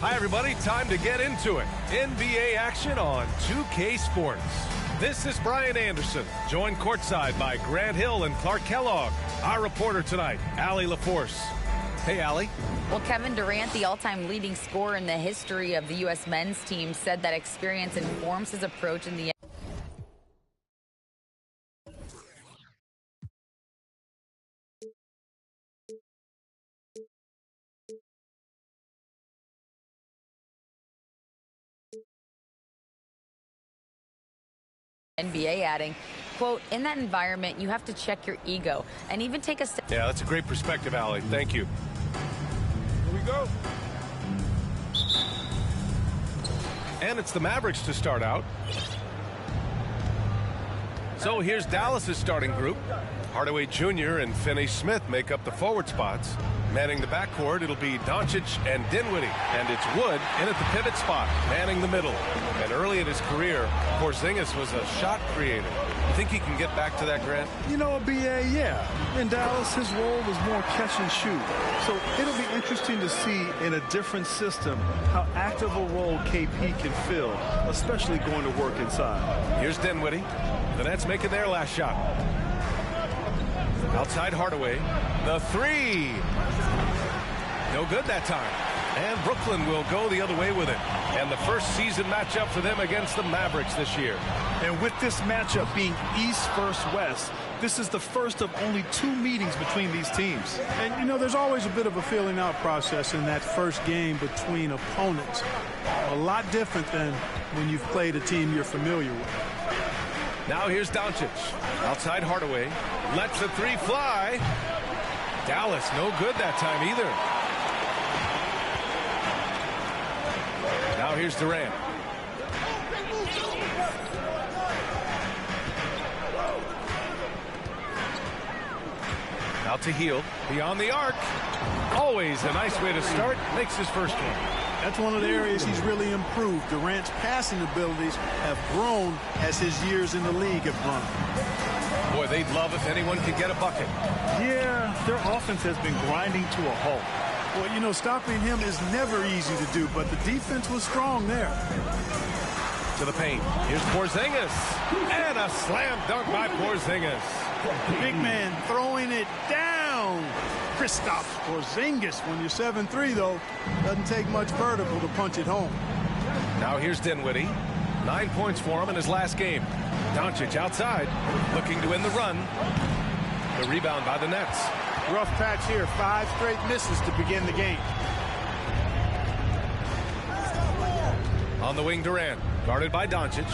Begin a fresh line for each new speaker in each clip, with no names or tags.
Hi, everybody. Time to get into it. NBA action on 2K Sports. This is Brian Anderson, joined courtside by Grant Hill and Clark Kellogg. Our reporter tonight, Allie LaForce. Hey, Allie.
Well, Kevin Durant, the all-time leading scorer in the history of the U.S. men's team, said that experience informs his approach in the NBA, adding, quote, in that environment, you have to check your ego and even take a step.
Yeah, that's a great perspective, Allie. Thank you. Here we go. And it's the Mavericks to start out. So here's Dallas's starting group. Hardaway Jr. and Finney-Smith make up the forward spots. Manning the backcourt, it'll be Doncic and Dinwiddie. And it's Wood in at the pivot spot, manning the middle. And early in his career, Porzingis was a shot creator. You think he can get back to that, Grant?
You know, BA, yeah. In Dallas, his role was more catch and shoot. So it'll be interesting to see in a different system how active a role KP can fill, especially going to work inside.
Here's Dinwiddie. The Nets making their last shot. Outside Hardaway. The three. No good that time. And Brooklyn will go the other way with it. And the first season matchup for them against the Mavericks this year.
And with this matchup being East versus West, this is the first of only 2 meetings between these teams.
And, you know, there's always a bit of a feeling out process in that first game between opponents. A lot different than when you've played a team you're familiar with.
Now here's Doncic. Outside Hardaway. Lets the three fly. Dallas no good that time either. Now here's Durant. Out to Hield. Beyond the arc. Always a nice way to start. Makes his first one.
That's one of the areas he's really improved. Durant's passing abilities have grown as his years in the league have grown.
Boy, they'd love if anyone could get a bucket.
Yeah, their offense has been grinding to a halt.
Well, you know, stopping him is never easy to do, but the defense was strong there.
To the paint. Here's Porzingis. And a slam dunk by Porzingis.
Big man throwing it down. Kristaps Porzingis. When you're 7'3", though, doesn't take much vertical to punch it home.
Now here's Dinwiddie. 9 points for him in his last game. Doncic outside, looking to win the run. The rebound by the Nets.
Rough patch here. 5 straight misses to begin the game.
On the wing, Durant, guarded by Doncic.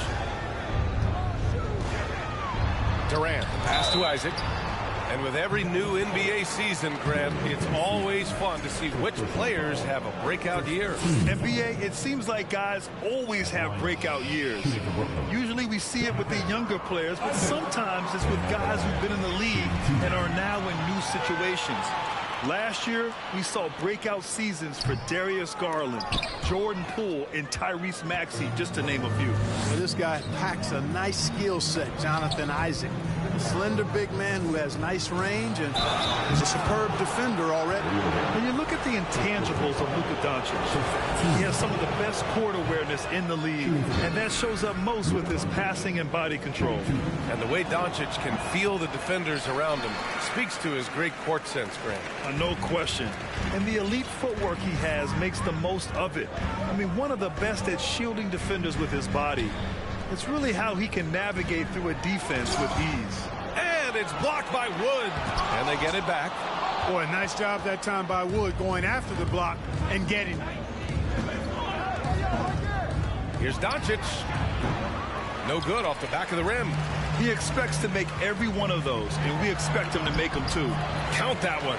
Durant, pass to Isaac. And with every new NBA season, Grant, it's always fun to see which players have a breakout year.
NBA, it seems like guys always have breakout years. Usually we see it with the younger players, but sometimes it's with guys who've been in the league and are now in new situations. Last year, we saw breakout seasons for Darius Garland, Jordan Poole, and Tyrese Maxey, just to name a few.
Well, this guy packs a nice skill set, Jonathan Isaac. A slender big man who has nice range and is a superb defender already.
When you look at the intangibles of Luka Doncic, he has some of the best court awareness in the league, and that shows up most with his passing and body control.
And the way Doncic can feel the defenders around him speaks to his great court sense, Grant.
No question. And the elite footwork he has makes the most of it. I mean, one of the best at shielding defenders with his body. It's really how he can navigate through a defense with ease.
And it's blocked by Wood. And they get it back.
Boy, nice job that time by Wood going after the block and getting it.
Here's Doncic. No good off the back of the rim.
He expects to make every one of those, and we expect him to make them too.
Count that one.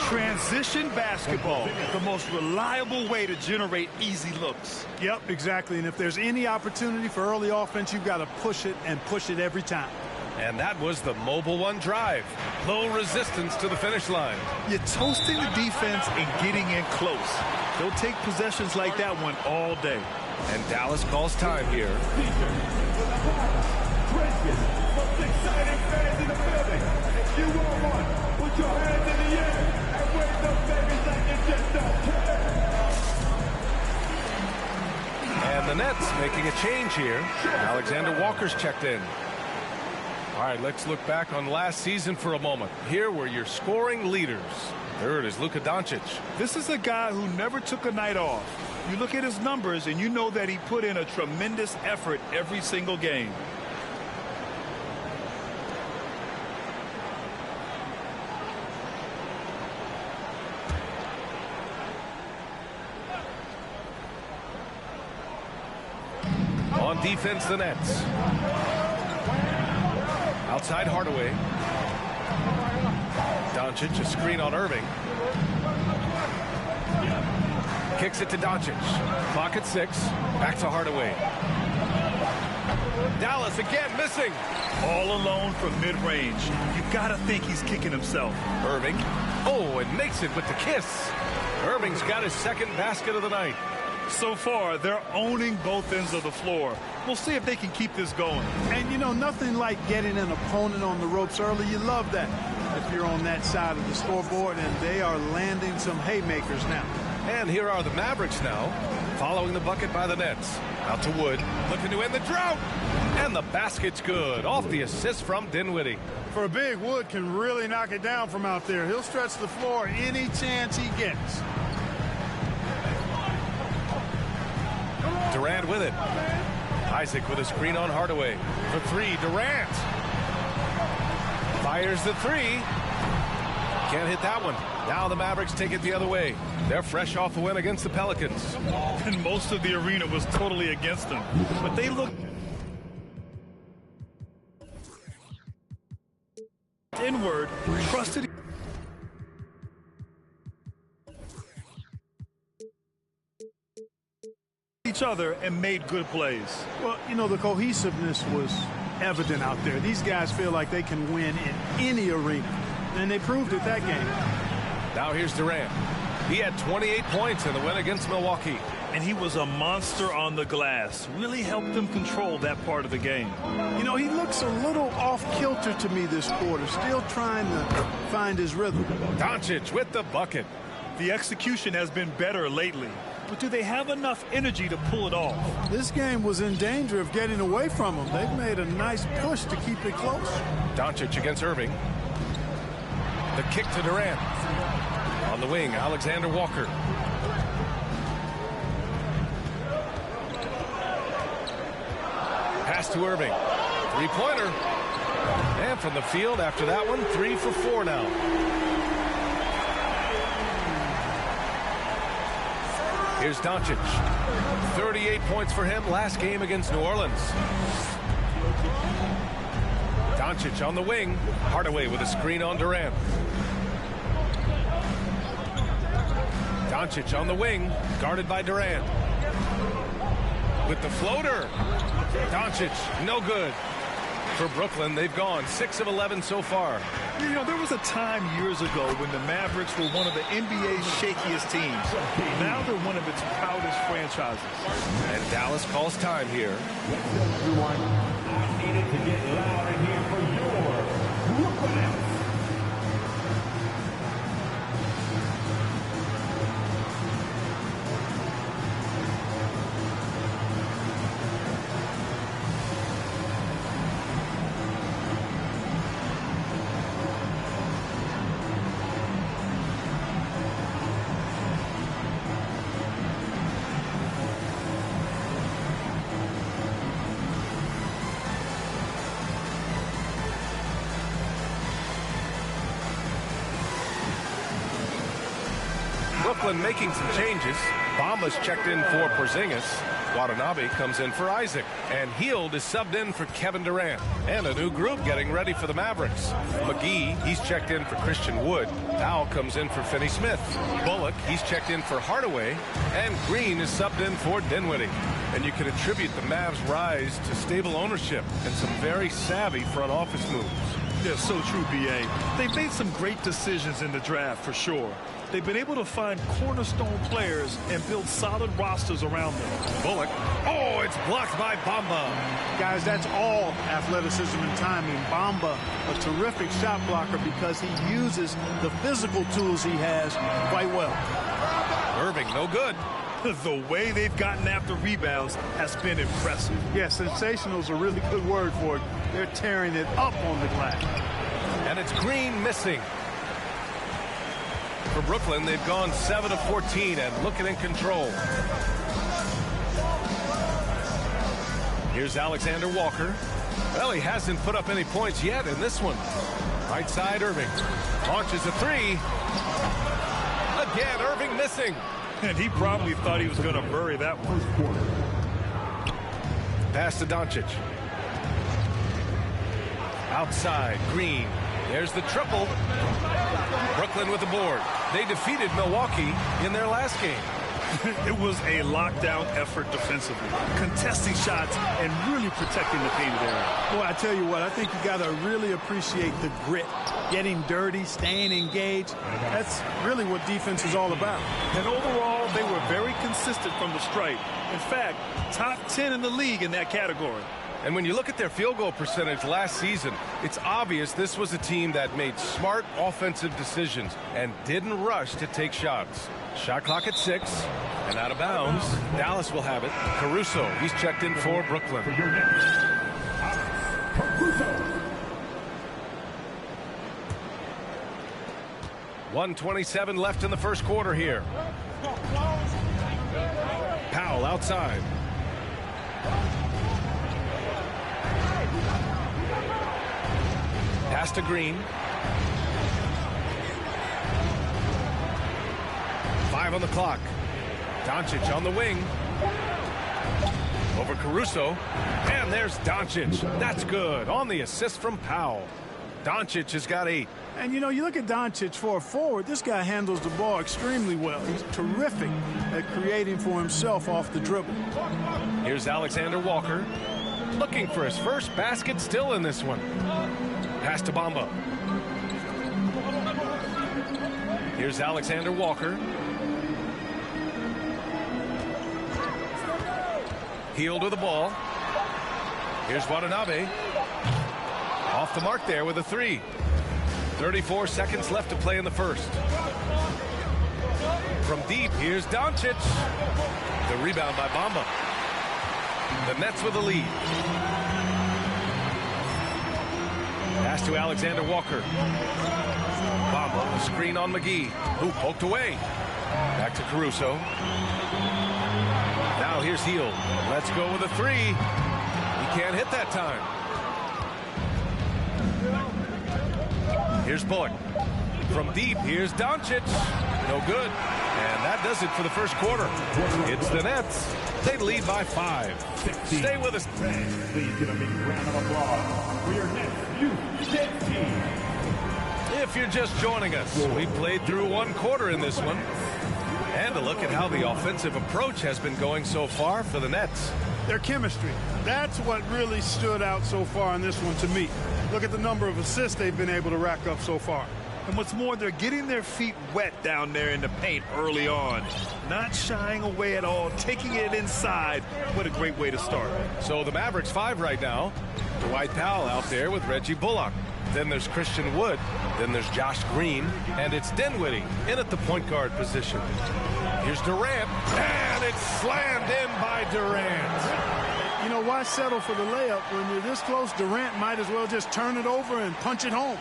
Transition basketball, the most reliable way to generate easy looks.
Yep, exactly. And if there's any opportunity for early offense, you've got to push it and push it every time.
And that was the mobile one drive. Low resistance to the finish line.
You're toasting the defense and getting in close. They'll take possessions like that one all day.
And Dallas calls time here.
Most exciting fans in the building. If you want one, put your hands in the air and wave those babies like you just don't care.
The Nets making a change here. Alexander Walker's checked in. All right, let's look back on last season for a moment. Here were your scoring leaders. Third is Luka Doncic.
This is a guy who never took a night off. You look at his numbers and you know that he put in a tremendous effort every single game.
On defense, the Nets. Outside Hardaway. Doncic, a screen on Irving. Kicks it to Doncic. Clock at 6. Back to Hardaway. Dallas again missing.
All alone from mid-range. You got to think he's kicking himself.
Irving. Oh, and makes it with the kiss. Irving's got his second basket of the night.
So far, they're owning both ends of the floor. We'll see if they can keep this going.
And, you know, nothing like getting an opponent on the ropes early. You love that if you're on that side of the scoreboard, and they are landing some haymakers now.
And here are the Mavericks now, following the bucket by the Nets. Out to Wood, looking to end the drought. And the basket's good, off the assist from Dinwiddie.
For a big, Wood can really knock it down from out there. He'll stretch the floor any chance he gets.
Durant with it. Isaac with a screen on Hardaway. For 3, Durant. Fires the 3. Can't hit that one. Now the Mavericks take it the other way. They're fresh off a win against the Pelicans.
And most of the arena was totally against them. But they look inward, trusted each other and made good plays.
Well, you know, the cohesiveness was evident out there. These guys feel like they can win in any arena, and they proved it that game.
Now here's Durant. He had 28 points in the win against Milwaukee.
And he was a monster on the glass. Really helped them control that part of the game.
You know, he looks a little off-kilter to me this quarter, still trying to find his rhythm.
Doncic with the bucket.
The execution has been better lately. But do they have enough energy to pull it off?
This game was in danger of getting away from them. They've made a nice push to keep it close.
Doncic against Irving. The kick to Durant. On the wing, Alexander Walker. Pass to Irving. Three-pointer. And from the field after that one, 3 for 4 now. Here's Doncic. 38 points for him last game against New Orleans. Doncic on the wing. Hardaway with a screen on Durant. Doncic on the wing, guarded by Durant. With the floater. Doncic, no good. For Brooklyn, they've gone 6 of 11 so far.
You know, there was a time years ago when the Mavericks were one of the NBA's shakiest teams. Now they're one of its proudest franchises.
And Dallas calls time here.
Everyone, I needed to get loud in here for your Brooklyn Nets.
Brooklyn making some changes. Bamba's checked in for Porzingis. Watanabe comes in for Isaac. And Hield is subbed in for Kevin Durant. And a new group getting ready for the Mavericks. McGee, he's checked in for Christian Wood. Powell comes in for Finney Smith. Bullock, he's checked in for Hardaway. And Green is subbed in for Dinwiddie. And you can attribute the Mavs' rise to stable ownership and some very savvy front office moves.
They're so true, B.A. They've made some great decisions in the draft, for sure. They've been able to find cornerstone players and build solid rosters around them.
Bullock. Oh, it's blocked by Bamba.
Guys, that's all athleticism and timing. Bamba, a terrific shot blocker because he uses the physical tools he has quite well.
Irving, no good.
The way they've gotten after rebounds has been impressive.
Yeah, sensational is a really good word for it. They're tearing it up on the glass.
And it's Green missing. For Brooklyn, they've gone 7 of 14 and looking in control. Here's Alexander Walker. Well, he hasn't put up any points yet in this one. Right side, Irving. Launches a three. Again, Irving missing.
And he probably thought he was going to bury that one.
Pass to Doncic. Outside, Green. There's the triple. Brooklyn with the board. They defeated Milwaukee in their last game.
It was a lockdown effort defensively, contesting shots and really protecting the painted area.
Boy, I tell you what, I think you got to really appreciate the grit. Getting dirty, staying engaged. That's really what defense is all about.
And overall, they were very consistent from the stripe. In fact, top 10 in the league in that category.
And when you look at their field goal percentage last season, it's obvious this was a team that made smart offensive decisions and didn't rush to take shots. Shot clock at 6 and out of bounds. Dallas will have it. Caruso, he's checked in for Brooklyn. 1:27 left in the first quarter here. Powell outside. Pass to Green. 5 on the clock. Doncic on the wing. Over Caruso. And there's Doncic. That's good. On the assist from Powell. Doncic has got 8.
And, you know, you look at Doncic for a forward, this guy handles the ball extremely well. He's terrific at creating for himself off the dribble.
Here's Alexander Walker. Looking for his first basket still in this one. Pass to Bamba. Here's Alexander Walker. Heel to the ball. Here's Watanabe. Off the mark there with a 3. 34 seconds left to play in the first. From deep, here's Doncic. The rebound by Bamba. The Nets with the lead. Pass to Alexander Walker. Bamba, a screen on McGee, who poked away. Back to Caruso. Now here's Hield. Let's go with a 3. He can't hit that time. Here's Bullock. From deep, here's Doncic. No good. And that does it for the first quarter. It's the Nets. They lead by 5. Stay with us.
Please give a big round of applause for your Nets youth Nets team.
If you're just joining us, we played through one quarter in this one. And a look at how the offensive approach has been going so far for the Nets.
Their chemistry. That's what really stood out so far in this one to me. Look at the number of assists they've been able to rack up so far.
And what's more, they're getting their feet wet down there in the paint early on. Not shying away at all, taking it inside. What a great way to start.
So the Mavericks 5 right now. Dwight Powell out there with Reggie Bullock. Then there's Christian Wood. Then there's Josh Green. And it's Dinwiddie in at the point guard position. Here's Durant. And it's slammed in by Durant.
You know, why settle for the layup when you're this close? Durant might as well just turn it over and punch it home.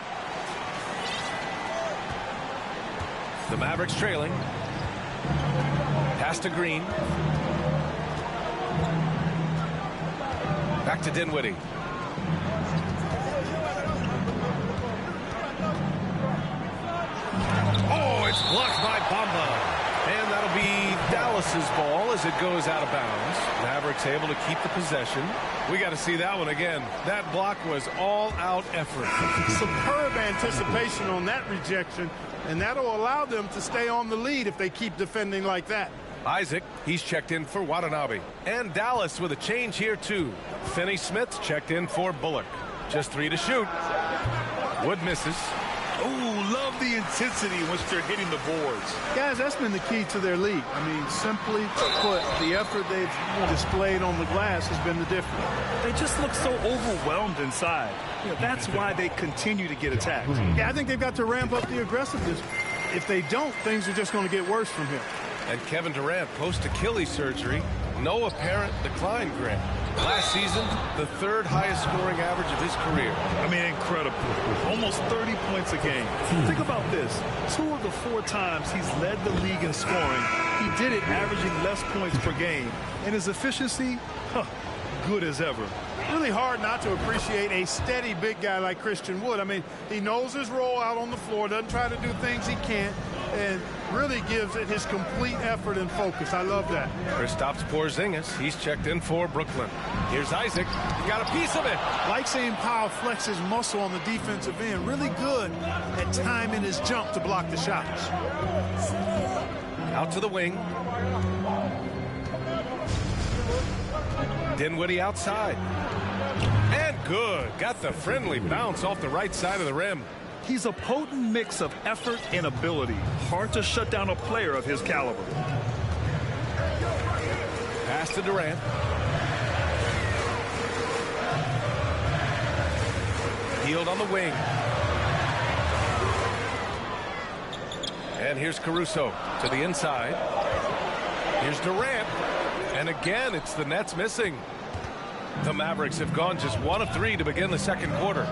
The Mavericks trailing. Pass to Green. Back to Dinwiddie. Oh, it's blocked by Bamba. And that'll be Dallas's ball as it goes out of bounds. Mavericks able to keep the possession. We got to see that one again. That block was all-out effort.
Superb anticipation on that rejection, and that'll allow them to stay on the lead if they keep defending like that.
Isaac, he's checked in for Watanabe. And Dallas with a change here, too. Finney-Smith's checked in for Bullock. Just 3 to shoot. Wood misses.
Oh, love the intensity in which they're hitting the boards.
Guys, that's been the key to their league. I mean, simply put, the effort they've displayed on the glass has been the difference.
They just look so overwhelmed inside. You know, that's why they continue to get attacked.
Yeah, I think they've got to ramp up the aggressiveness. If they don't, things are just going to get worse from here.
And Kevin Durant, post-Achilles surgery, no apparent decline, Grant. Last season, the third highest scoring average of his career.
I mean, incredible. Almost 30 points a game. Think about this. 2 of the 4 times he's led the league in scoring, he did it averaging less points per game. And his efficiency, good as ever.
Really hard not to appreciate a steady big guy like Christian Wood. I mean, he knows his role out on the floor, doesn't try to do things he can't, and really gives it his complete effort and focus. I love that.
Kristaps Porzingis, he's checked in for Brooklyn. Here's Isaac. He got a piece of it.
Like seeing Powell flex his muscle on the defensive end. Really good at timing his jump to block the shots.
Out to the wing. Dinwiddie outside. And good. Got the friendly bounce off the right side of the rim.
He's a potent mix of effort and ability. Hard to shut down a player of his caliber.
Pass to Durant. Healed on the wing. And here's Caruso to the inside. Here's Durant. And again, it's the Nets missing. The Mavericks have gone just 1 of 3 to begin the second quarter.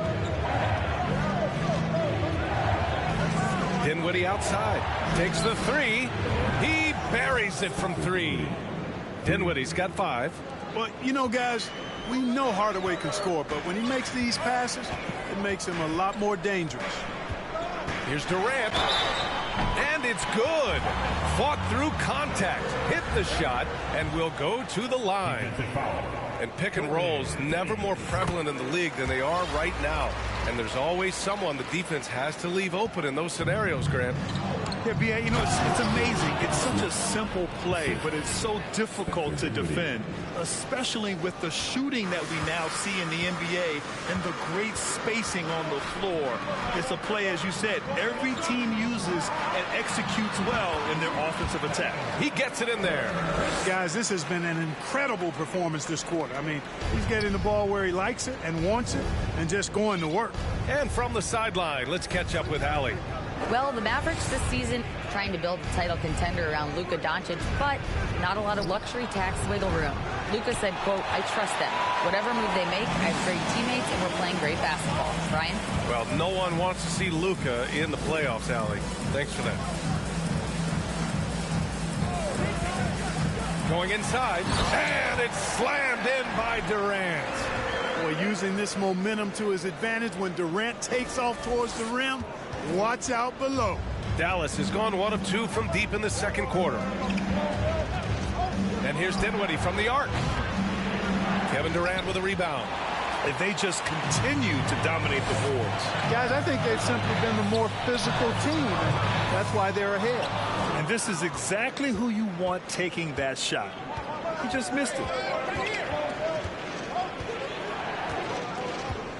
Dinwiddie outside. Takes the 3. He buries it from 3. Dinwiddie's got 5.
But, you know, guys, we know Hardaway can score, but when he makes these passes, it makes him a lot more dangerous.
Here's Durant. And it's good. Fought through contact. Hit the shot and will go to the line. And pick and rolls never more prevalent in the league than they are right now. And there's always someone the defense has to leave open in those scenarios, Grant.
Yeah, B.A., you know, it's amazing. It's such a simple play, but it's so difficult to defend, especially with the shooting that we now see in the NBA and the great spacing on the floor. It's a play, as you said, every team uses and executes well in their offensive attack.
He gets it in there.
Guys, this has been an incredible performance this quarter. I mean, he's getting the ball where he likes it and wants it and just going to work.
And from the sideline, let's catch up with Allie.
Well, the Mavericks this season trying to build a title contender around Luka Doncic, but not a lot of luxury tax wiggle room. Luka said, quote, "I trust them. Whatever move they make, I have great teammates and we're playing great basketball." Brian?
Well, no one wants to see Luka in the playoffs, Allie. Thanks for that. Going inside, and it's slammed in by Durant.
Boy, using this momentum to his advantage when Durant takes off towards the rim, watch out below.
Dallas has gone 1 of 2 from deep in the second quarter. And here's Dinwiddie from the arc. Kevin Durant with a rebound.
If they just continue to dominate the boards.
Guys, I think they've simply been the more physical team, and that's why they're ahead.
And this is exactly who you want taking that shot. He just missed it.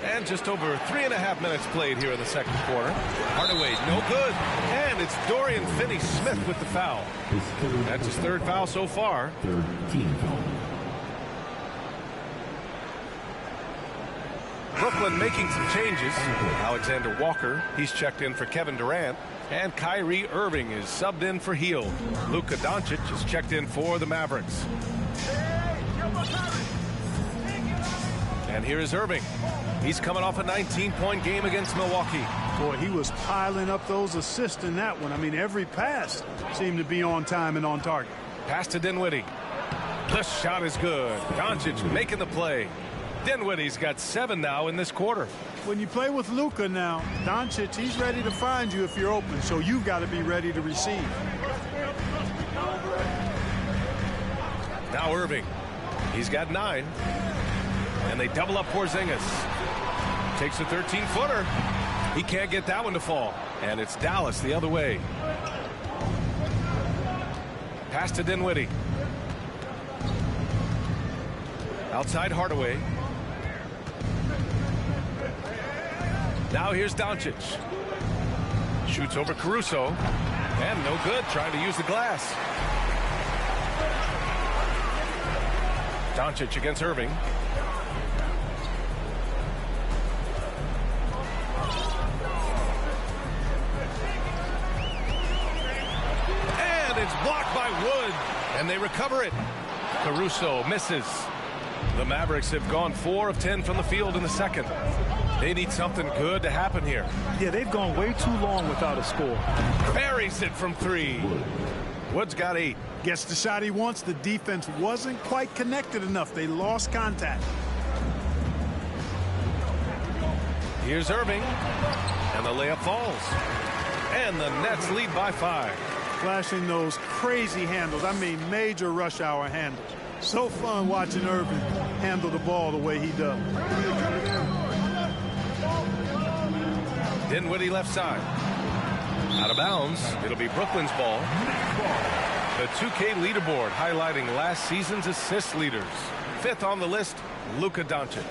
And just over 3.5 minutes played here in the second quarter. Hardaway, no good. And it's Dorian Finney-Smith with the foul. That's his 3rd foul so far.
3rd team foul.
Brooklyn making some changes. Alexander Walker, he's checked in for Kevin Durant. And Kyrie Irving is subbed in for Hield. Luka Doncic is checked in for the Mavericks. And here is Irving. He's coming off a 19-point game against Milwaukee.
Boy, he was piling up those assists in that one. I mean, every pass seemed to be on time and on target.
Pass to Dinwiddie. The shot is good. Doncic making the play. Dinwiddie's got 7 now in this quarter.
When you play with Luka now, Doncic, he's ready to find you if you're open, so you've got to be ready to receive.
Now Irving. He's got 9. And they double up Porzingis. Takes a 13-footer. He can't get that one to fall. And it's Dallas the other way. Pass to Dinwiddie. Outside Hardaway. Now here's Doncic. Shoots over Caruso. And no good, trying to use the glass. Doncic against Irving. And it's blocked by by Wood, and they recover it. Caruso misses. The Mavericks have gone 4 of 10 from the field in the second. They need something good to happen here.
Yeah, they've gone way too long without a score.
Buries it from 3. Wood's got 8.
Gets the shot he wants. The defense wasn't quite connected enough. They lost contact.
Here's Irving, and the layup falls. And the Nets lead by 5.
Flashing those crazy handles. I mean, major rush hour handles. So fun watching Irving handle the ball the way he does.
Dinwiddie left side. Out of bounds. It'll be Brooklyn's ball. The 2K leaderboard highlighting last season's assist leaders. 5th on the list, Luka Doncic.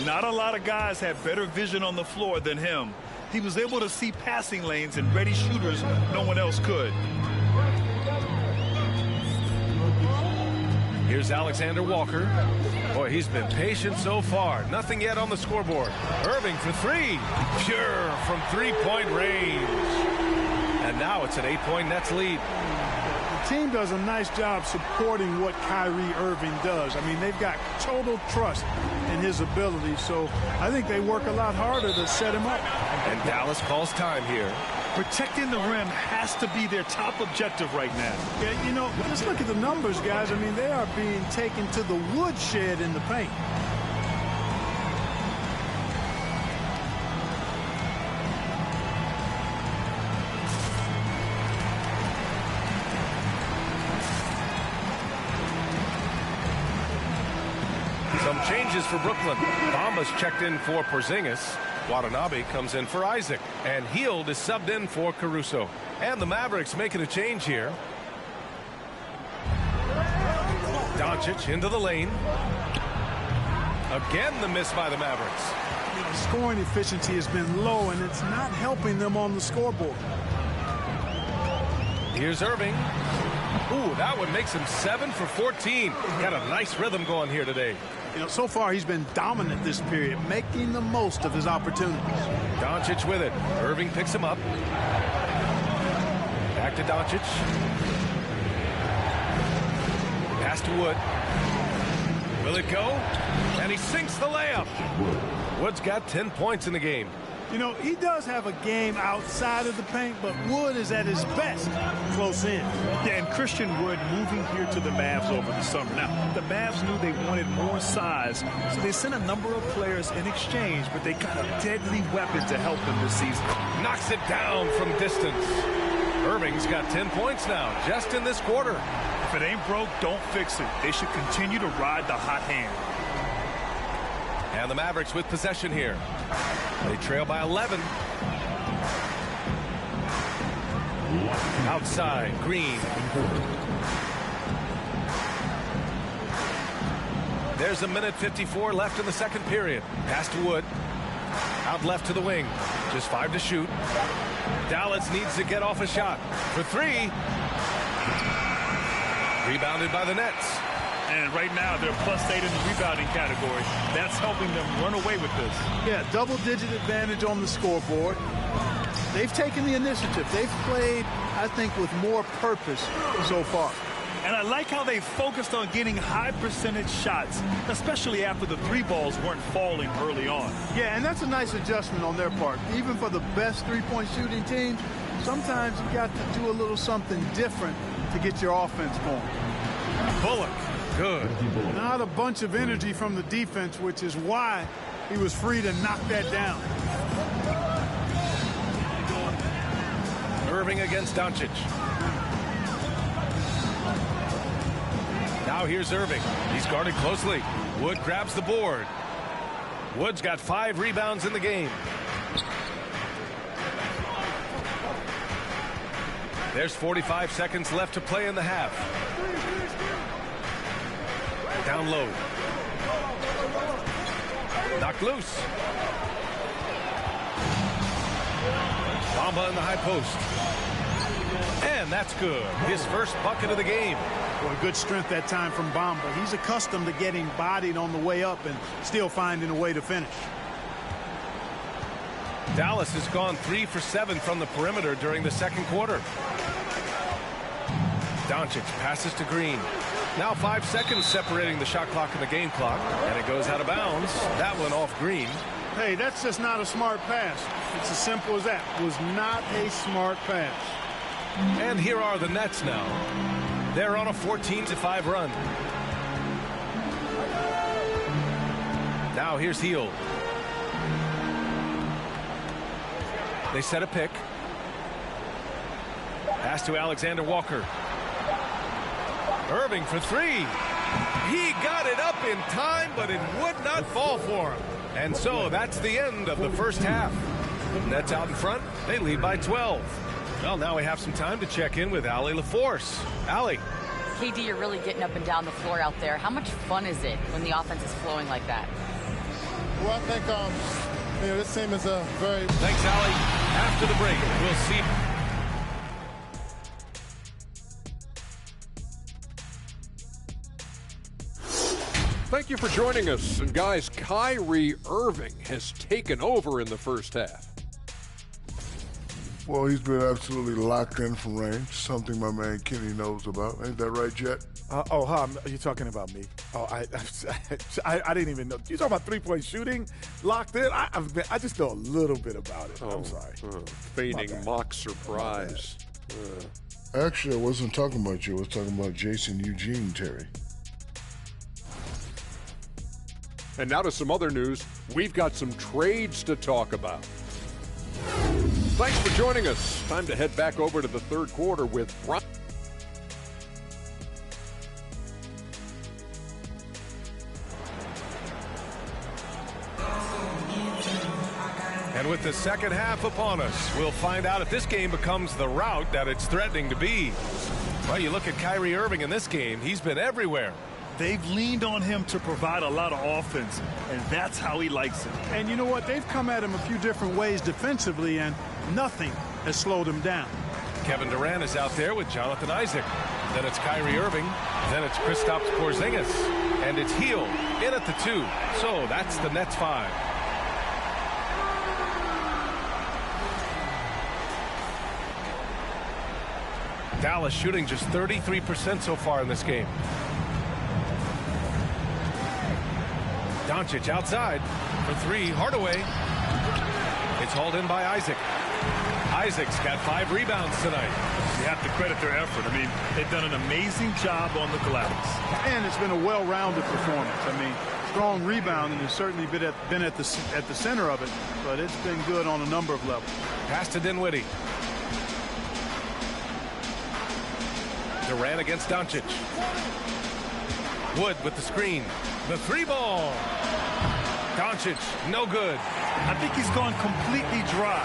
Not a lot of guys have better vision on the floor than him. He was able to see passing lanes and ready shooters no one else could.
Here's Alexander Walker. Boy, he's been patient so far. Nothing yet on the scoreboard. Irving for 3. Pure from 3-point range. And now it's an 8-point Nets lead.
The team does a nice job supporting what Kyrie Irving does. I mean, they've got total trust in his ability, so I think they work a lot harder to set him up.
And Dallas calls time here.
Protecting the rim has to be their top objective right now.
Yeah, you know, just look at the numbers, guys. I mean, they are being taken to the woodshed in the paint.
Some changes for Brooklyn. Bamba's checked in for Porzingis. Watanabe comes in for Isaac. And Hield is subbed in for Caruso. And the Mavericks making a change here. Doncic into the lane. Again, the miss by the Mavericks.
Scoring efficiency has been low, and it's not helping them on the scoreboard.
Here's Irving. Ooh, that one makes him 7 for 14. Got a nice rhythm going here today.
You know, so far he's been dominant this period, making the most of his opportunities.
Doncic with it. Irving picks him up. Back to Doncic. Pass to Wood. Will it go? And he sinks the layup. Wood's got 10 points in the game.
You know, he does have a game outside of the paint, but Wood is at his best close in.
Yeah, and Christian Wood moving here to the Mavs over the summer. Now, the Mavs knew they wanted more size, so they sent a number of players in exchange, but they got a deadly weapon to help them this season.
Knocks it down from distance. Irving's got 10 points now, just in this quarter.
If it ain't broke, don't fix it. They should continue to ride the hot hand.
And the Mavericks with possession here. They trail by 11. Outside, Green. There's a minute 54 left in the second period. Pass to Wood. Out left to the wing. Just 5 to shoot. Dallas needs to get off a shot. For 3. Rebounded by the Nets.
And right now, they're +8 in the rebounding category. That's helping them run away with this.
Yeah, double-digit advantage on the scoreboard. They've taken the initiative. They've played, I think, with more purpose so far.
And I like how they focused on getting high percentage shots, especially after the 3 balls weren't falling early on.
Yeah, and that's a nice adjustment on their part. Even for the best three-point shooting teams, sometimes you got to do a little something different to get your offense going.
Bullock. Good.
Not a bunch of energy from the defense, which is why he was free to knock that down.
Irving against Doncic. Now here's Irving. He's guarded closely. Wood grabs the board. Wood's got 5 rebounds in the game. There's 45 seconds left to play in the half. Down low. Knocked loose. Bamba in the high post. And that's good. His first bucket of the game.
Well, good strength that time from Bamba. He's accustomed to getting bodied on the way up and still finding a way to finish.
Dallas has gone 3 for 7 from the perimeter during the second quarter. Doncic passes to Green. Now 5 seconds separating the shot clock and the game clock. And it goes out of bounds. That one off Green.
Hey, that's just not a smart pass. It's as simple as that. It was not a smart pass.
And here are the Nets now. They're on a 14-5 run. Now here's Hield. They set a pick. Pass to Alexander Walker. Irving for three. He got it up in time, but it would not fall for him. And so that's the end of the first half. Nets out in front. They lead by 12. Well, now we have some time to check in with Allie LaForce. Allie.
KD, you're really getting up and down the floor out there. How much fun is it when the offense is flowing like that?
Well, I think this team is a very...
Thanks, Allie. After the break, we'll see.
Thank you for joining us. And guys, Kyrie Irving has taken over in the first half.
Well, he's been absolutely locked in from range, something my man Kenny knows about. Ain't that right, Jet?
Are you talking about me? Oh, I didn't even know. You talking about three-point shooting? Locked in? I just know a little bit about it. I'm sorry.
Feigning mock surprise.
Actually, I wasn't talking about you. I was talking about Jason Eugene, Terry.
And now to some other news. We've got some trades to talk about. Thanks for joining us. Time to head back over to the third quarter with Brian.
And with the second half upon us, we'll find out if this game becomes the rout that it's threatening to be. Well, you look at Kyrie Irving in this game, he's been everywhere.
They've leaned on him to provide a lot of offense, and that's how he likes it.
And you know what? They've come at him a few different ways defensively, and nothing has slowed him down.
Kevin Durant is out there with Jonathan Isaac. Then it's Kyrie Irving. Then it's Kristaps Porzingis. And it's Hield in at the 2. So that's the Nets 5. Dallas shooting just 33% so far in this game. Doncic outside for 3. Hardaway. It's hauled in by Isaac. Isaac's got 5 rebounds tonight.
You have to credit their effort. I mean, they've done an amazing job on the glass.
And it's been a well-rounded performance. I mean, strong rebounding has certainly been at the center of it, but it's been good on a number of levels.
Pass to Dinwiddie. Durant against Doncic. Wood with the screen. The 3-ball. Doncic, no good.
I think he's gone completely dry.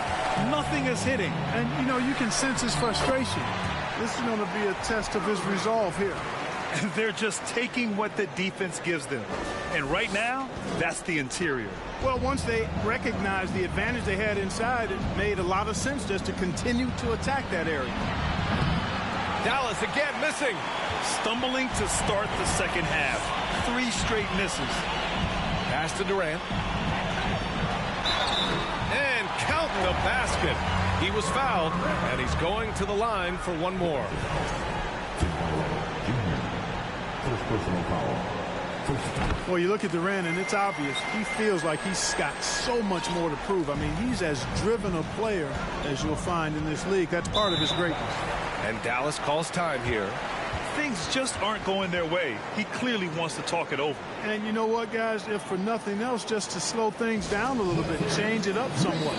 Nothing is hitting.
And, you know, you can sense his frustration. This is going to be a test of his resolve here.
And they're just taking what the defense gives them. And right now, that's the interior.
Well, once they recognized the advantage they had inside, it made a lot of sense just to continue to attack that area.
Dallas again missing.
Stumbling to start the second half. 3 straight misses.
Pass to Durant. And count the basket. He was fouled, and he's going to the line for one more.
Well, you look at Durant, and it's obvious. He feels like he's got so much more to prove. I mean, he's as driven a player as you'll find in this league. That's part of his greatness.
And Dallas calls time here.
Things just aren't going their way. He clearly wants to talk it over.
And you know what, guys? If for nothing else, just to slow things down a little bit, change it up somewhat.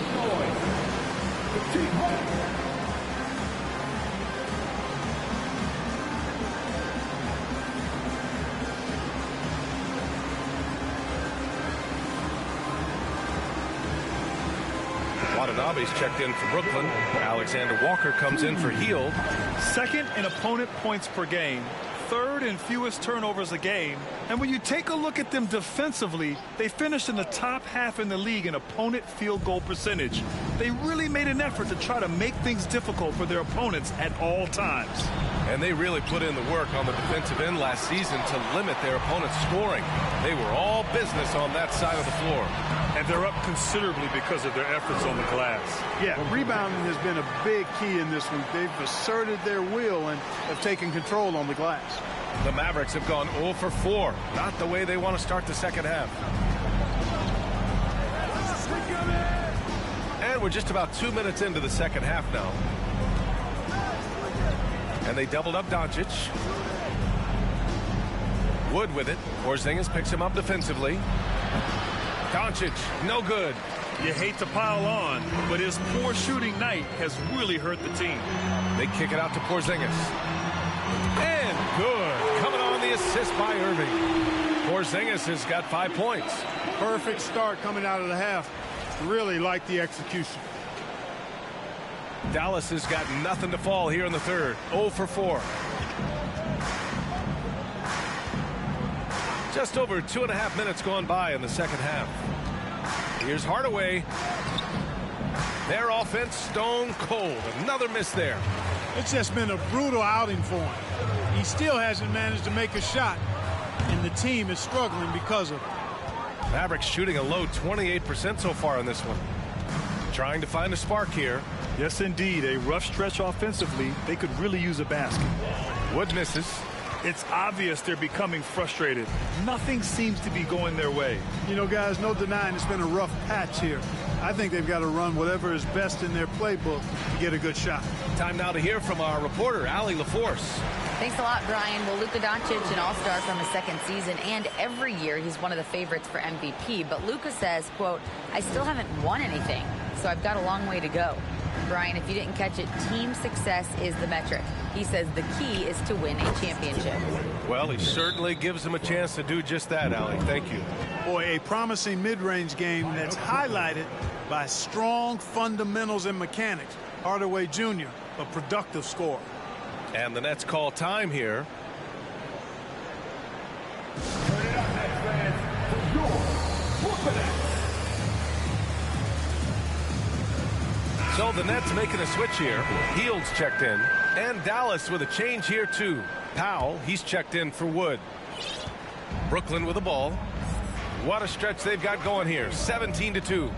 Watanabe's checked in for Brooklyn. Alexander Walker comes in for Hield.
Second in opponent points per game. third and fewest turnovers a game. And when you take a look at them defensively, they finished in the top half in the league in opponent field goal percentage. They really made an effort to try to make things difficult for their opponents at all times.
And they really put in the work on the defensive end last season to limit their opponent's scoring. They were all business on that side of the floor.
And they're up considerably because of their efforts on the glass.
Yeah, rebounding has been a big key in this one. They've asserted their will and have taken control on the glass.
The Mavericks have gone 0 for 4. Not the way they want to start the second half. And we're just about 2 minutes into the second half now. And they doubled up Doncic. Wood with it. Porzingis picks him up defensively. Doncic, no good.
You hate to pile on, but his poor shooting night has really hurt the team.
They kick it out to Porzingis. And good. Coming on the assist by Irving. Porzingis has got 5 points.
Perfect start coming out of the half. Really like the execution.
Dallas has got nothing to fall here in the third. 0 for 4. Just over 2.5 minutes gone by in the second half. Here's Hardaway. Their offense stone cold. Another miss there.
It's just been a brutal outing for him. He still hasn't managed to make a shot, and the team is struggling because of it.
Mavericks shooting a low 28% so far in this one. Trying to find a spark here.
Yes, indeed. A rough stretch offensively. They could really use a basket.
Wood misses.
It's obvious they're becoming frustrated. Nothing seems to be going their way.
You know, guys, no denying it's been a rough patch here. I think they've got to run whatever is best in their playbook to get a good shot.
Time now to hear from our reporter, Allie LaForce.
Thanks a lot, Brian. Well, Luka Doncic, an all-star from his second season, and every year he's one of the favorites for MVP. But Luka says, quote, I still haven't won anything, so I've got a long way to go. Brian, if you didn't catch it, team success is the metric. He says the key is to win a championship.
Well, he certainly gives him a chance to do just that, Allie. Thank you.
Boy, a promising mid-range game that's highlighted by strong fundamentals and mechanics. Hardaway Jr., a productive scorer.
And the Nets call time here.
Turn it up, Nets fans, for your Brooklyn Nets.
So the Nets making a switch here. Hield's checked in. And Dallas with a change here, too. Powell, he's checked in for Wood. Brooklyn with the ball. What a stretch they've got going here. 17-2.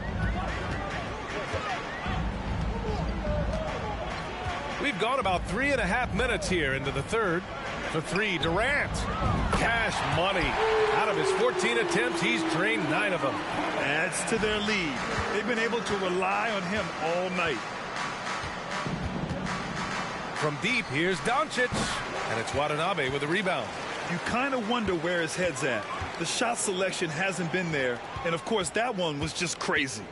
We've gone about 3.5 minutes here into the third. For 3, Durant. Cash money. Out of his 14 attempts, he's drained 9 of them.
Adds to their lead. They've been able to rely on him all night.
From deep, here's Doncic. And it's Watanabe with a rebound.
You kind of wonder where his head's at. The shot selection hasn't been there. And, of course, that one was just crazy.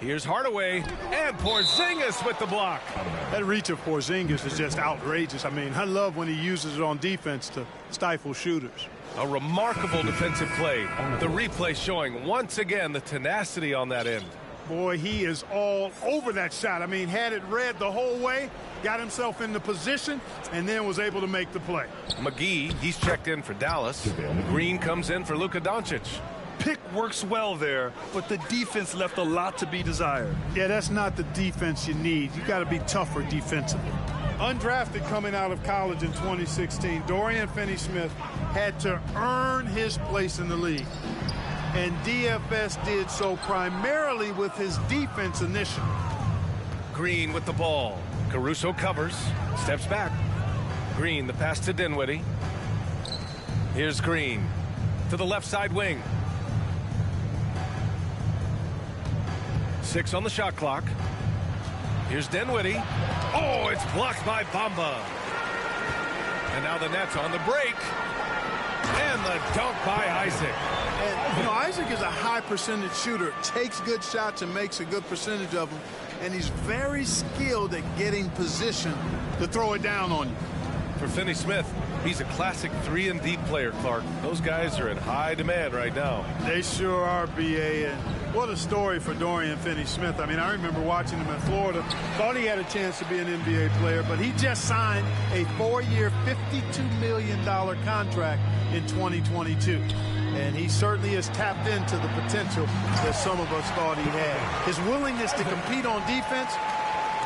Here's Hardaway, and Porzingis with the block.
That reach of Porzingis is just outrageous. I mean, I love when he uses it on defense to stifle shooters.
A remarkable defensive play. The replay showing once again the tenacity on that end.
Boy, he is all over that shot. I mean, had it read the whole way, got himself in the position, and then was able to make the play.
McGee, he's checked in for Dallas. Green comes in for Luka Doncic.
Pick works well there, but the defense left a lot to be desired.
Yeah, that's not the defense you need. You got to be tougher defensively. Undrafted coming out of college in 2016, Dorian Finney-Smith had to earn his place in the league. And DFS did so primarily with his defense initially.
Green with the ball. Caruso covers, steps back. Green, the pass to Dinwiddie. Here's Green to the left side wing. 6 on the shot clock. Here's Dinwiddie. Oh, it's blocked by Bamba. And now the Nets on the break. And the dunk by Isaac.
And, you know, Isaac is a high percentage shooter. Takes good shots and makes a good percentage of them. And he's very skilled at getting position to throw it down on you.
For Finney-Smith, he's a classic 3-and-D player, Clark. Those guys are in high demand right now.
They sure are, B.A. And What a story for Dorian Finney-Smith. I mean, I remember watching him in Florida. Thought he had a chance to be an NBA player, but he just signed a 4-year, $52 million contract in 2022. And he certainly has tapped into the potential that some of us thought he had. His willingness to compete on defense,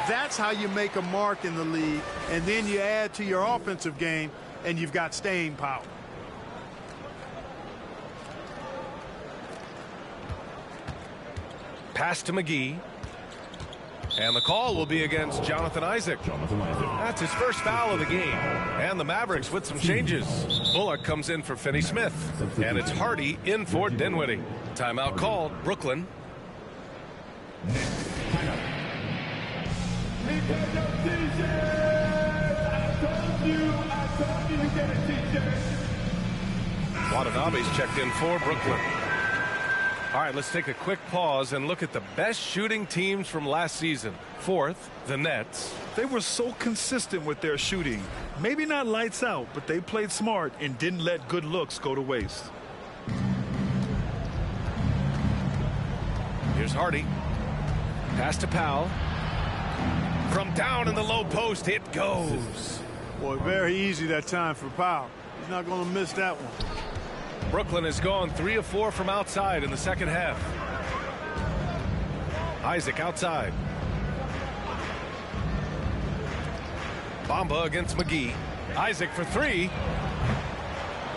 that's how you make a mark in the league. And then you add to your offensive game, and you've got staying power.
Pass to McGee. And the call will be against Jonathan Isaac. That's his first foul of the game. And the Mavericks with some changes. Bullock comes in for Finney-Smith. And it's Hardy in for Dinwiddie. Timeout called, Brooklyn. Watanabe's checked in for Brooklyn. All right, let's take a quick pause and look at the best shooting teams from last season. Fourth, the Nets.
They were so consistent with their shooting. Maybe not lights out, but they played smart and didn't let good looks go to waste.
Here's Hardy. Pass to Powell. From down in the low post, it goes.
Boy, very easy that time for Powell. He's not going to miss that one.
Brooklyn has gone 3 of 4 from outside in the second half. Isaac outside. Bamba against McGee. Isaac for 3.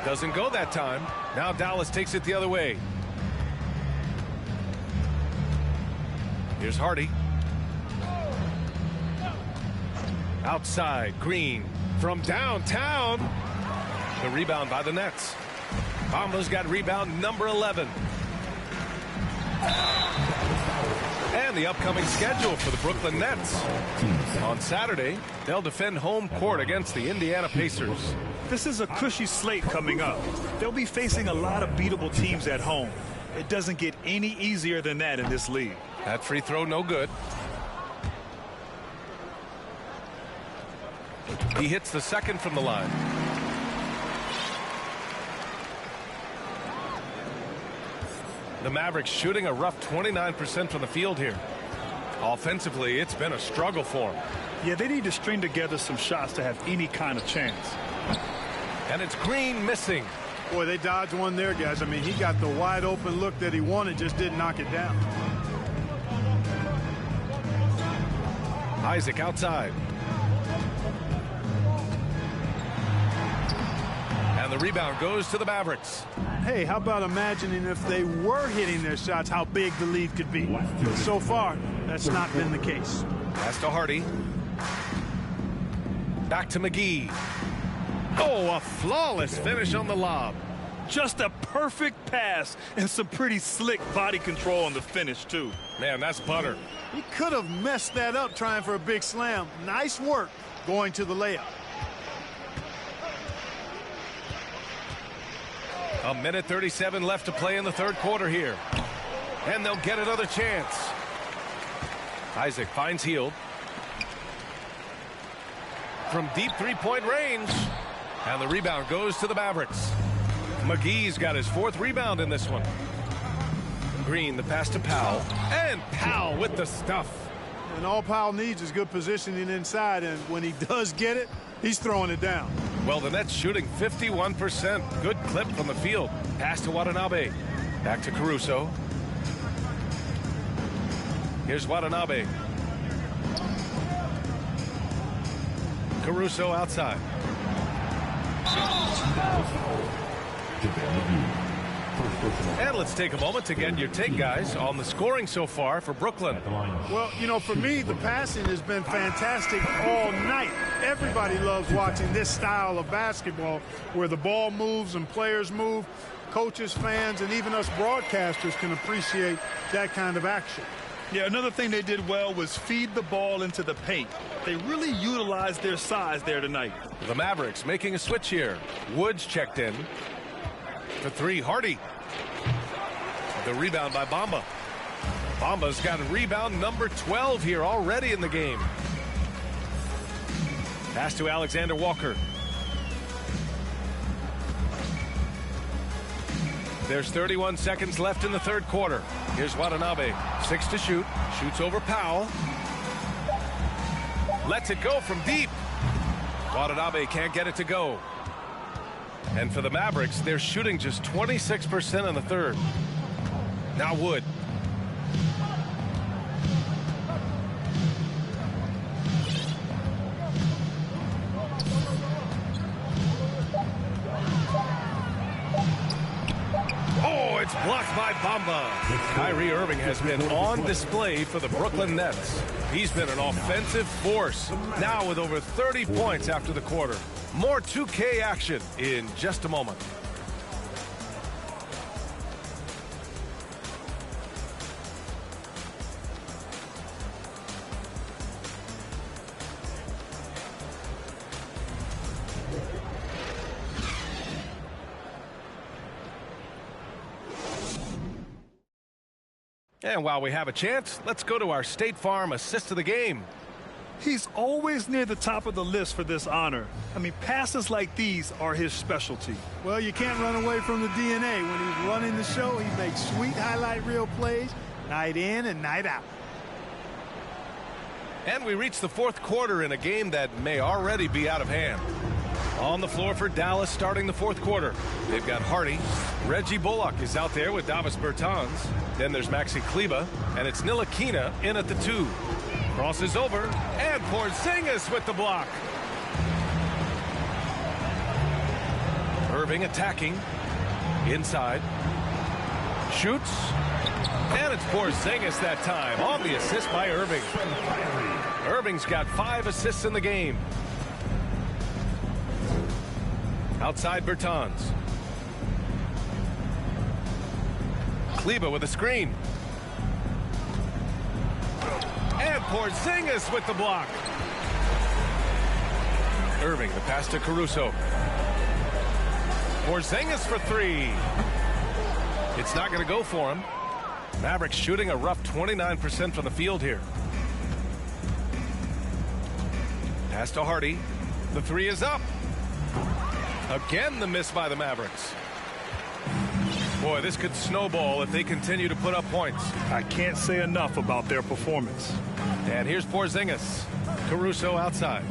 Doesn't go that time. Now Dallas takes it the other way. Here's Hardy. Outside, Green from downtown. The rebound by the Nets. Bamba's got rebound number 11. And the upcoming schedule for the Brooklyn Nets. On Saturday, they'll defend home court against the Indiana Pacers.
This is a cushy slate coming up. They'll be facing a lot of beatable teams at home. It doesn't get any easier than that in this league.
That free throw no good. He hits the second from the line. The Mavericks shooting a rough 29% from the field here. Offensively, it's been a struggle for them.
Yeah, they need to string together some shots to have any kind of chance.
And it's Green missing.
Boy, they dodged one there, guys. I mean, he got the wide open look that he wanted, just didn't knock it down.
Isaac outside. And the rebound goes to the Mavericks.
Hey, how about imagining if they were hitting their shots, how big the lead could be? But so far, that's not been the case.
Pass to Hardy. Back to McGee. Oh, a flawless finish on the lob.
Just a perfect pass and some pretty slick body control on the finish, too.
Man, that's butter.
He could have messed that up trying for a big slam. Nice work going to the layup.
A minute 37 left to play in the third quarter here. And they'll get another chance. Isaac finds Hield. From deep three-point range. And the rebound goes to the Mavericks. McGee's got his 4th rebound in this one. Green, the pass to Powell. And Powell with the stuff.
And all Powell needs is good positioning inside. And when he does get it, he's throwing it down.
Well, the Nets shooting 51%. Good clip from the field. Pass to Watanabe. Back to Caruso. Here's Watanabe. Caruso outside. And let's take a moment to get your take, guys, on the scoring so far for Brooklyn.
Well, you know, for me, the passing has been fantastic all night. Everybody loves watching this style of basketball where the ball moves and players move. Coaches, fans, and even us broadcasters can appreciate that kind of action.
Yeah, another thing they did well was feed the ball into the paint. They really utilized their size there tonight.
The Mavericks making a switch here. Woods checked in. For 3, Hardy. The rebound by Bamba. Bamba's got rebound number 12 here already in the game. Pass to Alexander Walker. There's 31 seconds left in the third quarter. Here's Watanabe. 6 to shoot. Shoots over Powell. Lets it go from deep. Watanabe can't get it to go. And for the Mavericks, they're shooting just 26% in the third. Now Wood. It's blocked by Bamba. Kyrie Irving has been on display for the Brooklyn Nets. He's been an offensive force, now with over 30 points after the quarter. More 2K action in just a moment. And while we have a chance, let's go to our State Farm assist of the game.
He's always near the top of the list for this honor. I mean, passes like these are his specialty.
Well, you can't run away from the DNA. When he's running the show, he makes sweet highlight reel plays night in and night out.
And we reach the fourth quarter in a game that may already be out of hand. On the floor for Dallas starting the fourth quarter. They've got Hardy. Reggie Bullock is out there with Davis Bertans. Then there's Maxi Kleber, and it's Ntilikina in at the 2. Crosses over, and Porzingis with the block. Irving attacking. Inside. Shoots. And it's Porzingis that time on the assist by Irving. Irving's got 5 assists in the game. Outside Bertans. Kleber with a screen. And Porzingis with the block. Irving, the pass to Caruso. Porzingis for 3. It's not going to go for him. Mavericks shooting a rough 29% from the field here. Pass to Hardy. The 3 is up. Again, the miss by the Mavericks. Boy, this could snowball if they continue to put up points.
I can't say enough about their performance.
And here's Porzingis. Caruso outside.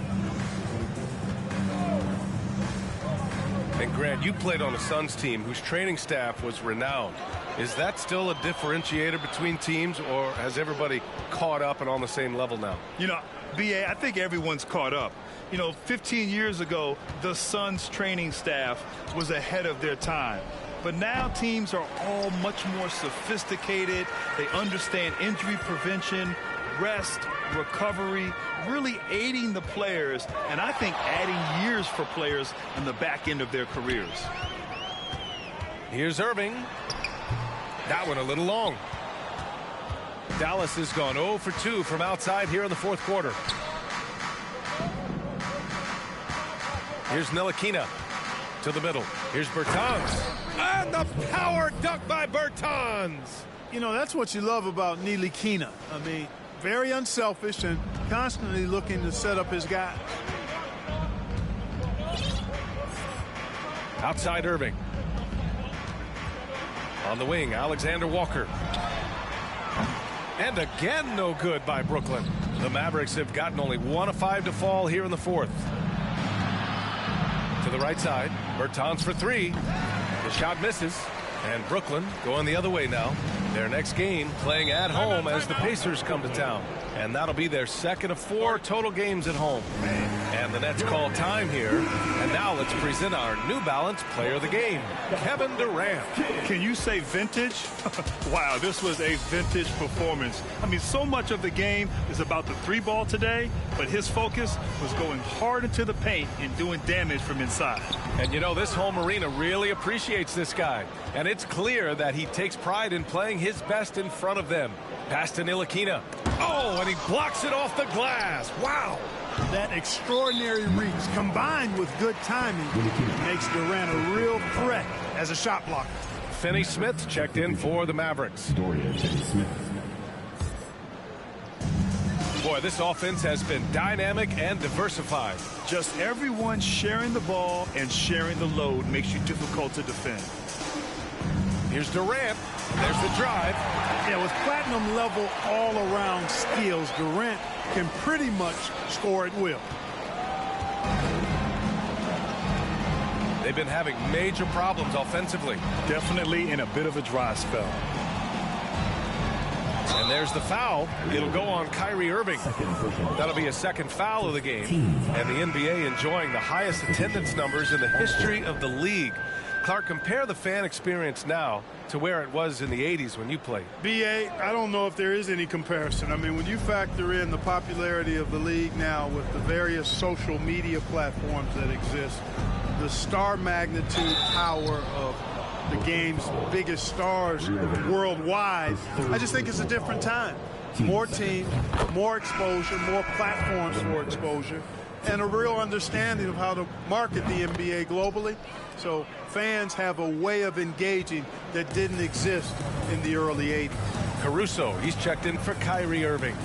And Grant, you played on a Suns team whose training staff was renowned. Is that still a differentiator between teams, or has everybody caught up and on the same level now?
You know, B.A., I think everyone's caught up. You know, 15 years ago, the Suns training staff was ahead of their time. But now teams are all much more sophisticated. They understand injury prevention, rest, recovery, really aiding the players, and I think adding years for players in the back end of their careers.
Here's Irving. That one a little long. Dallas has gone 0 for 2 from outside here in the fourth quarter. Here's Ntilikina to the middle. Here's Bertans. And the power dunk by Bertans.
You know, that's what you love about Ntilikina. I mean, very unselfish and constantly looking to set up his guy.
Outside Irving. On the wing, Alexander Walker. And again, no good by Brooklyn. The Mavericks have gotten only 1 of 5 to fall here in the fourth. To the right side, Bertans for 3. The shot misses, and Brooklyn going the other way now. Their next game playing at home as the Pacers come to town. And that'll be their second of 4 total games at home. And the Nets call time here. And now let's present our New Balance player of the game, Kevin Durant.
Can you say vintage? Wow, this was a vintage performance. I mean, so much of the game is about the 3-ball today, but his focus was going hard into the paint and doing damage from inside.
And you know, this home arena really appreciates this guy. And it's clear that he takes pride in playing his best in front of them. Pass to Ntilikina. Oh, and he blocks it off the glass. Wow.
That extraordinary reach combined with good timing makes Durant a real threat as a shot blocker.
Finney Smith checked in for the Mavericks. Boy, this offense has been dynamic and diversified.
Just everyone sharing the ball and sharing the load makes you difficult to defend.
Here's Durant. There's the drive.
Yeah, with platinum level all-around skills, Durant can pretty much score at will.
They've been having major problems offensively.
Definitely in a bit of a dry spell.
And there's the foul. It'll go on Kyrie Irving. That'll be a second foul of the game. And the NBA enjoying the highest attendance numbers in the history of the league. Clark, compare the fan experience now to where it was in the 80s when you played.
B.A., I don't know if there is any comparison. I mean, when you factor in the popularity of the league now with the various social media platforms that exist, the star magnitude power of the game's biggest stars worldwide, I just think it's a different time. More teams, more exposure, more platforms for exposure, and a real understanding of how to market the NBA globally. So fans have a way of engaging that didn't exist in the early 80s.
Caruso, he's checked in for Kyrie Irving.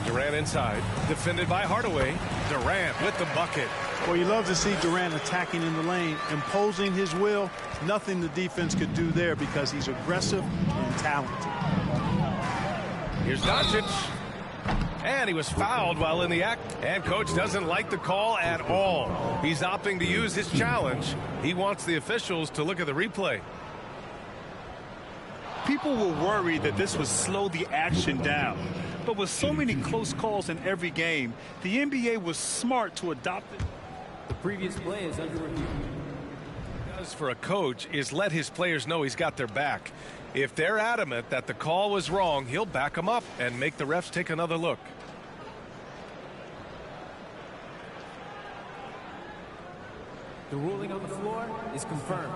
Durant inside, defended by Hardaway. Durant with the bucket.
Well, you love to see Durant attacking in the lane, imposing his will. Nothing the defense could do there because he's aggressive and talented.
Here's Doncic. And he was fouled while in the act. And coach doesn't like the call at all. He's opting to use his challenge. He wants the officials to look at the replay.
People were worried that this would slow the action down. But with so many close calls in every game, the NBA was smart to adopt it.
The previous play is under review.
What he does for a coach is let his players know he's got their back. If they're adamant that the call was wrong, he'll back them up and make the refs take another look.
The ruling on the floor is confirmed.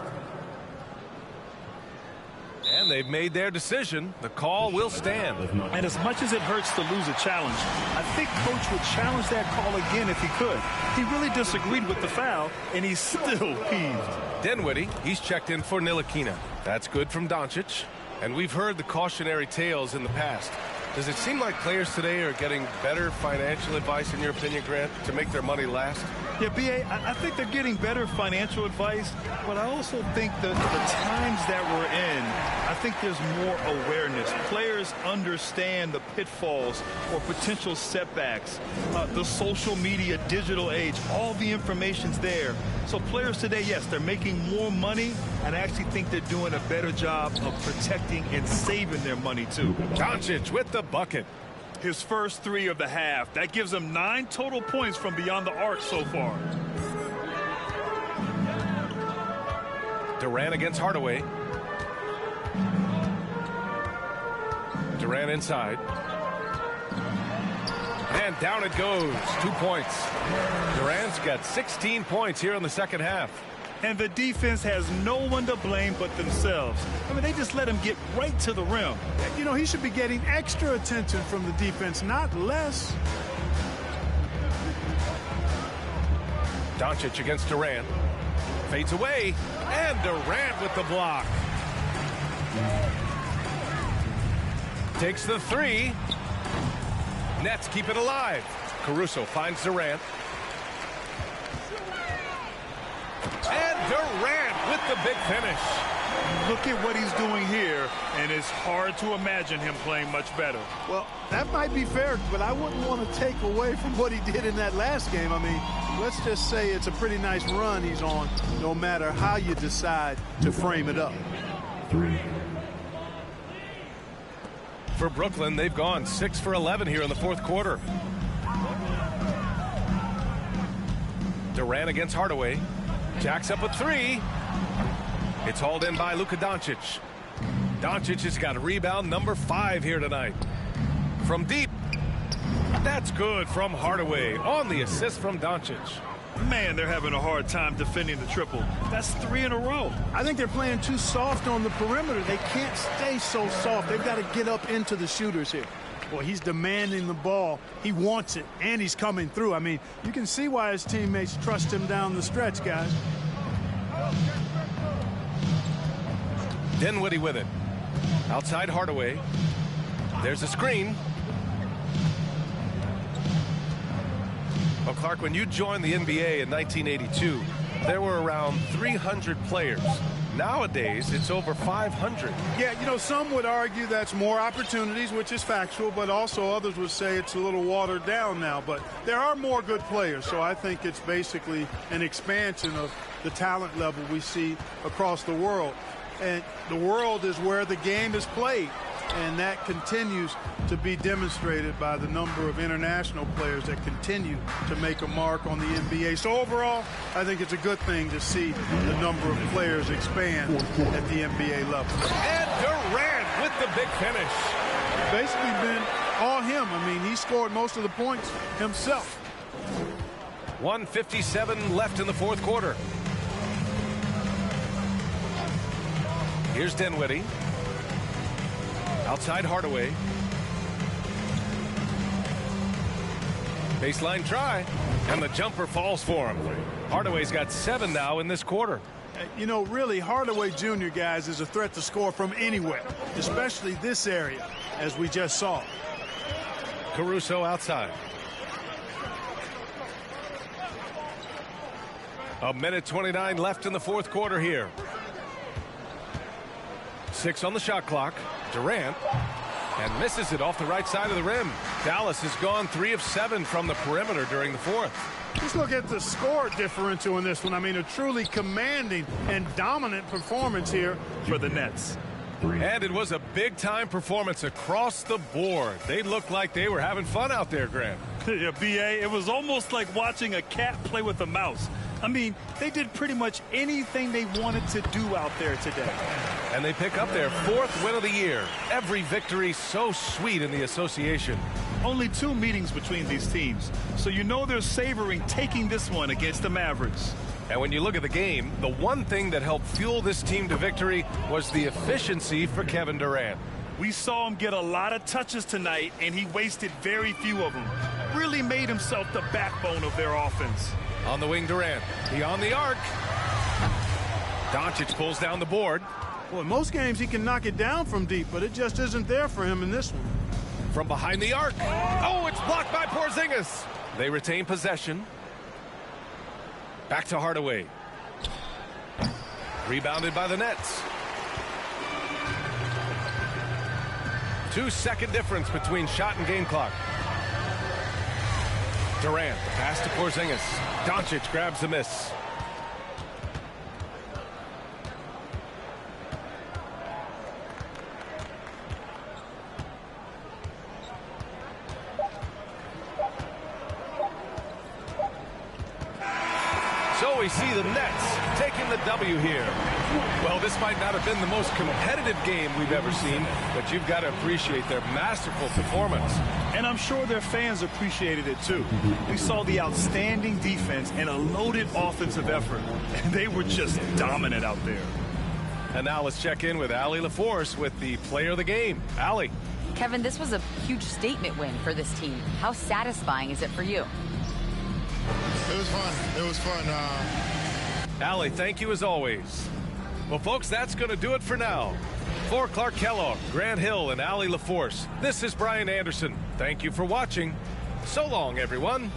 And they've made their decision. The call will stand.
And as much as it hurts to lose a challenge, I think coach would challenge that call again if he could. He really disagreed with the foul, and he's still peeved.
Dinwiddie, he's checked in for Ntilikina. That's good from Doncic. And we've heard the cautionary tales in the past. Does it seem like players today are getting better financial advice, in your opinion, Grant, to make their money last?
Yeah, B.A., I think they're getting better financial advice, but I also think that the times that we're in, I think there's more awareness. Players understand the pitfalls or potential setbacks, the social media, digital age, all the information's there. So players today, yes, they're making more money, and I actually think they're doing a better job of protecting and saving their money, too.
Doncic with the bucket.
His first three of the half. That gives him 9 total points from beyond the arc so far.
Durant against Hardaway. Durant inside. And down it goes. 2 points. Durant's got 16 points here in the second half.
And the defense has no one to blame but themselves. I mean, they just let him get right to the rim.
You know, he should be getting extra attention from the defense, not less.
Doncic against Durant. Fades away. And Durant with the block. Takes the three. Nets keep it alive. Caruso finds Durant. And Durant with the big finish.
Look at what he's doing here, and it's hard to imagine him playing much better.
Well, that might be fair, but I wouldn't want to take away from what he did in that last game. I mean, let's just say it's a pretty nice run he's on, no matter how you decide to frame it up.
For Brooklyn, they've gone 6 for 11 here in the fourth quarter. Durant against Hardaway. Jacks up a three. It's hauled in by Luka Doncic. Doncic has got rebound number 5 here tonight. From deep. That's good from Hardaway on the assist from Doncic.
Man, they're having a hard time defending the triple. That's 3 in a row.
I think they're playing too soft on the perimeter. They can't stay so soft. They've got to get up into the shooters here. Well, he's demanding the ball. He wants it, and he's coming through. I mean, you can see why his teammates trust him down the stretch, guys.
Dinwiddie with it. Outside Hardaway. There's a screen. Well, Clark, when you joined the NBA in 1982, there were around 300 players. Nowadays, it's over 500.
Yeah, you know, some would argue that's more opportunities, which is factual, but also others would say it's a little watered down now. But there are more good players, so I think it's basically an expansion of the talent level we see across the world. And the world is where the game is played, and that continues to be demonstrated by the number of international players that continue to make a mark on the NBA. So overall, I think it's a good thing to see the number of players expand at the NBA level.
And Durant with the big finish.
Basically been all him. I mean, he scored most of the points himself.
1:57 left in the fourth quarter. Here's Dinwiddie. Outside Hardaway. Baseline try. And the jumper falls for him. Hardaway's got 7 now in this quarter.
You know, really, Hardaway Jr., guys, is a threat to score from anywhere, especially this area, as we just saw.
Caruso outside. 1:29 left in the fourth quarter here. 6 on the shot clock. Durant, and misses it off the right side of the rim. Dallas has gone 3 of 7 from the perimeter during the fourth.
Just look at the score differential in this one. I mean, a truly commanding and dominant performance here for the Nets.
And it was a big-time performance across the board. They looked like they were having fun out there, Graham.
Yeah, B.A., it was almost like watching a cat play with a mouse. I mean, they did pretty much anything they wanted to do out there today.
And they pick up their 4th win of the year. Every victory so sweet in the association.
Only 2 meetings between these teams, so you know they're savoring taking this one against the Mavericks.
And when you look at the game, the one thing that helped fuel this team to victory was the efficiency for Kevin Durant.
We saw him get a lot of touches tonight, and he wasted very few of them. Really made himself the backbone of their offense.
On the wing, Durant. Beyond the arc. Doncic pulls down the board.
Well, in most games he can knock it down from deep, but it just isn't there for him in this one.
From behind the arc. Oh, it's blocked by Porzingis. They retain possession. Back to Hardaway. Rebounded by the Nets. 2-second difference between shot and game clock. Durant, the pass to Porzingis. Doncic grabs the miss. So we see the Nets taking the W here. Well, this might not have been the most competitive game we've ever seen, but you've got to appreciate their masterful performance.
And I'm sure their fans appreciated it too. We saw the outstanding defense and a loaded offensive effort, and they were just dominant out there.
And now let's check in with Allie LaForce with the player of the game. Allie.
Kevin, this was a huge statement win for this team. How satisfying is it for you?
It was fun. It was fun.
Allie, thank you as always. Well, folks, that's going to do it for now. For Clark Kellogg, Grant Hill, and Allie LaForce, this is Brian Anderson. Thank you for watching. So long, everyone.